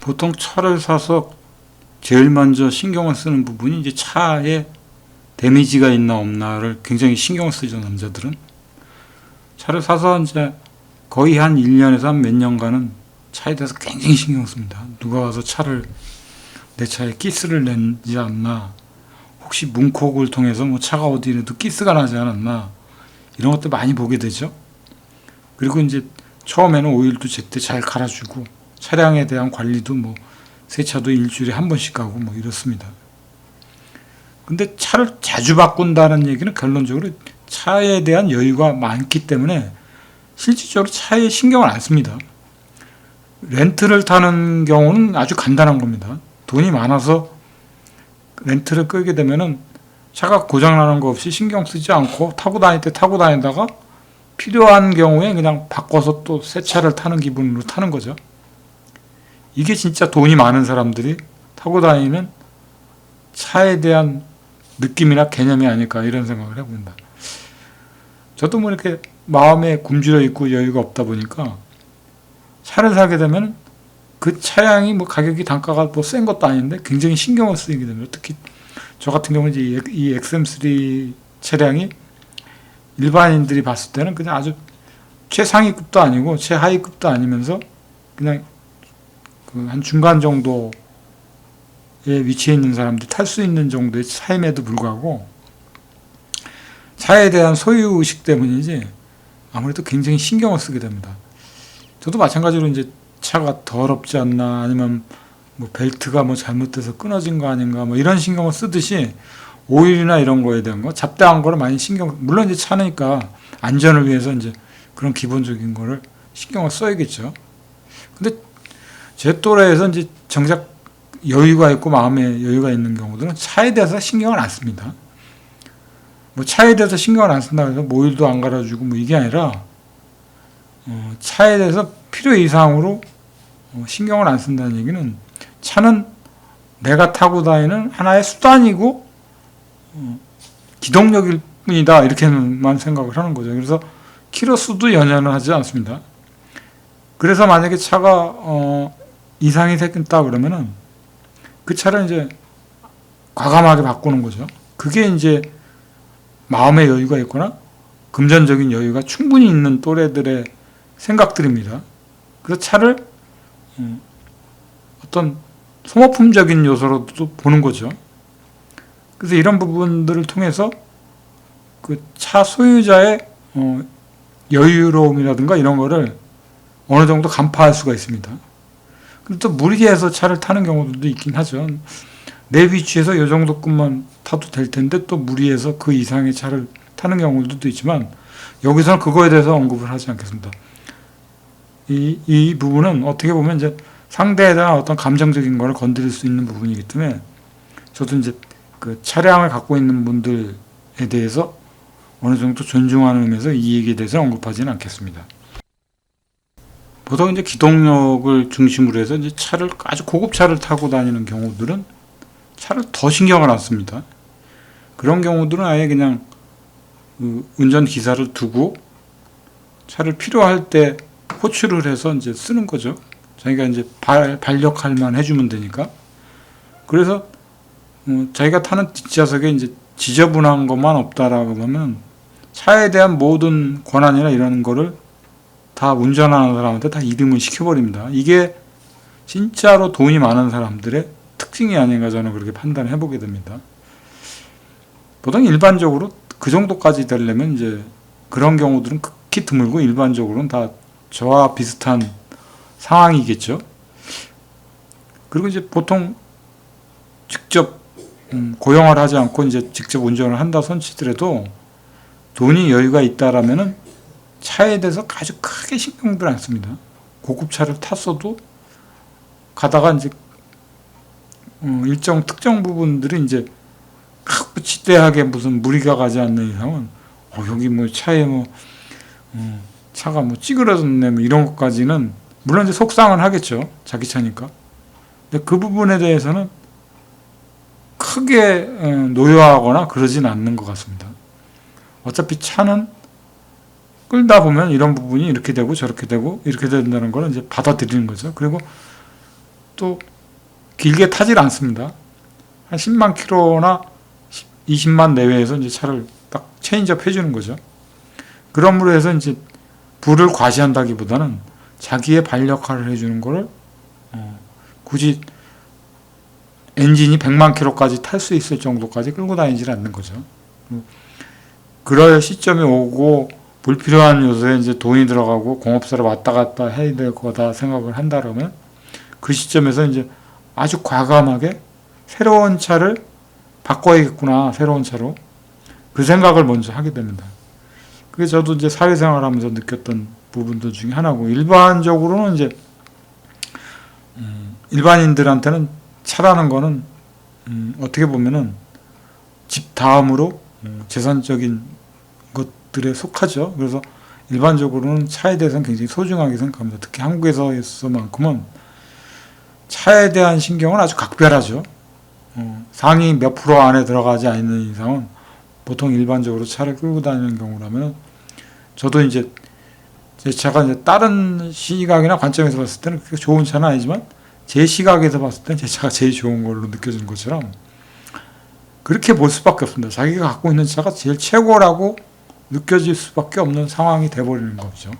보통 차를 사서 제일 먼저 신경을 쓰는 부분이 이제 차에 데미지가 있나 없나를 굉장히 신경을 쓰죠, 남자들은. 차를 사서 이제 거의 한 1년에서 한 몇 년간은 차에 대해서 굉장히 신경 씁니다. 누가 와서 내 차에 기스를 내지 않나, 혹시 문콕을 통해서 뭐 차가 어디라도 기스가 나지 않았나, 이런 것들 많이 보게 되죠. 그리고 이제 처음에는 오일도 제때 잘 갈아주고, 차량에 대한 관리도 뭐 세차도 일주일에 한 번씩 가고 뭐 이렇습니다. 근데 차를 자주 바꾼다는 얘기는 결론적으로 차에 대한 여유가 많기 때문에 실질적으로 차에 신경을 안 씁니다. 렌트를 타는 경우는 아주 간단한 겁니다. 돈이 많아서 렌트를 끌게 되면은 차가 고장나는 거 없이 신경 쓰지 않고 타고 다닐 때 타고 다니다가 필요한 경우에 그냥 바꿔서 또 새 차를 타는 기분으로 타는 거죠. 이게 진짜 돈이 많은 사람들이 타고 다니는 차에 대한 느낌이나 개념이 아닐까, 이런 생각을 해봅니다. 저도 뭐 이렇게 마음에 굶주려 있고 여유가 없다 보니까 차를 사게 되면 그 차량이 뭐 가격이 단가가 뭐 센 것도 아닌데 굉장히 신경을 쓰이게 됩니다. 특히 저 같은 경우는 이제 이 XM3 차량이 일반인들이 봤을 때는 그냥 아주 최상위급도 아니고 최하위급도 아니면서 그냥 그 한 중간 정도에 위치해 있는 사람들이 탈 수 있는 정도의 차임에도 불구하고 차에 대한 소유의식 때문이지 아무래도 굉장히 신경을 쓰게 됩니다. 저도 마찬가지로 이제 차가 더럽지 않나, 아니면 뭐 벨트가 뭐 잘못돼서 끊어진 거 아닌가, 뭐 이런 신경을 쓰듯이 오일이나 이런 거에 대한 거, 잡다한 거를 많이 물론 이제 차니까 안전을 위해서 이제 그런 기본적인 거를 신경을 써야겠죠. 근데 제 또래에서 이제 정작 여유가 있고 마음에 여유가 있는 경우들은 차에 대해서 신경을 안 씁니다. 뭐 차에 대해서 신경을 안 쓴다고 해서 뭐 오일도 안 갈아주고 뭐 이게 아니라 차에 대해서 필요 이상으로 신경을 안 쓴다는 얘기는 차는 내가 타고 다니는 하나의 수단이고 기동력일 뿐이다, 이렇게만 생각을 하는 거죠. 그래서 키로수도 연연을 하지 않습니다. 그래서 만약에 차가 이상이 생겼다 그러면은 그 차를 이제 과감하게 바꾸는 거죠. 그게 이제 마음의 여유가 있거나 금전적인 여유가 충분히 있는 또래들의 생각들입니다. 그래서 차를 어떤 소모품적인 요소로도 보는 거죠. 그래서 이런 부분들을 통해서 그 차 소유자의 여유로움이라든가 이런 거를 어느 정도 간파할 수가 있습니다. 근데 또 무리해서 차를 타는 경우도 있긴 하죠. 내 위치에서 이 정도급만 타도 될 텐데 또 무리해서 그 이상의 차를 타는 경우들도 있지만 여기서는 그거에 대해서 언급을 하지 않겠습니다. 이 부분은 어떻게 보면 이제 상대에 대한 어떤 감정적인 거를 건드릴 수 있는 부분이기 때문에 저도 이제 그 차량을 갖고 있는 분들에 대해서 어느 정도 존중하는 의미에서 이 얘기에 대해서 언급하지는 않겠습니다. 보통 이제 기동력을 중심으로 해서 이제 차를 아주 고급차를 타고 다니는 경우들은 차를 더 신경을 안 씁니다. 그런 경우들은 아예 그냥 그 운전 기사를 두고 차를 필요할 때 호출을 해서 이제 쓰는 거죠. 자기가 이제 반력할만 해주면 되니까. 그래서 자기가 타는 뒷좌석에 이제 지저분한 것만 없다라고 하면 차에 대한 모든 권한이나 이런 거를 다 운전하는 사람한테 다 이름을 시켜버립니다. 이게 진짜로 돈이 많은 사람들의 특징이 아닌가 저는 그렇게 판단을 해보게 됩니다. 보통 일반적으로 그 정도까지 되려면 이제 그런 경우들은 극히 드물고 일반적으로는 다 저와 비슷한 상황이겠죠. 그리고 이제 보통 직접 고용을 하지 않고 이제 직접 운전을 한다 손치더라도 돈이 여유가 있다라면은 차에 대해서 아주 크게 신경들 안 씁니다. 고급차를 탔어도 가다가 이제 일정 특정 부분들이 이제 지대하게 무슨 무리가 가지 않는 이상은 여기 뭐 차에 뭐 차가 뭐 찌그러졌네 뭐 이런 것까지는 물론 이제 속상은 하겠죠. 자기 차니까. 근데 그 부분에 대해서는 크게 노여하거나 그러진 않는 것 같습니다. 어차피 차는 끌다 보면 이런 부분이 이렇게 되고 저렇게 되고 이렇게 된다는 걸 이제 받아들이는 거죠. 그리고 또 길게 타질 않습니다. 한 10만 킬로나 20만 내외에서 이제 차를 딱 체인지업 해주는 거죠. 그러므로 해서 이제 불을 과시한다기보다는 자기의 발 역할을 해주는 거를 굳이 엔진이 100만 킬로까지 탈 수 있을 정도까지 끌고 다니질 않는 거죠. 그럴 시점이 오고 불필요한 요소에 이제 돈이 들어가고 공업사를 왔다 갔다 해야 될 거다 생각을 한다면 그 시점에서 이제 아주 과감하게 새로운 차를 바꿔야겠구나, 새로운 차로. 그 생각을 먼저 하게 됩니다. 그게 저도 이제 사회생활 하면서 느꼈던 부분들 중에 하나고, 일반적으로는 이제, 일반인들한테는 차라는 거는, 어떻게 보면은 집 다음으로 재산적인 것들에 속하죠. 그래서 일반적으로는 차에 대해서는 굉장히 소중하게 생각합니다. 특히 한국에서만큼은 차에 대한 신경은 아주 각별하죠. 상위 몇 프로 안에 들어가지 않는 이상은 보통 일반적으로 차를 끌고 다니는 경우라면, 저도 이제 제 차가 이제 다른 시각이나 관점에서 봤을 때는 그렇게 좋은 차는 아니지만 제 시각에서 봤을 때는 제 차가 제일 좋은 걸로 느껴지는 것처럼 그렇게 볼 수밖에 없습니다. 자기가 갖고 있는 차가 제일 최고라고 느껴질 수밖에 없는 상황이 돼버리는 거죠.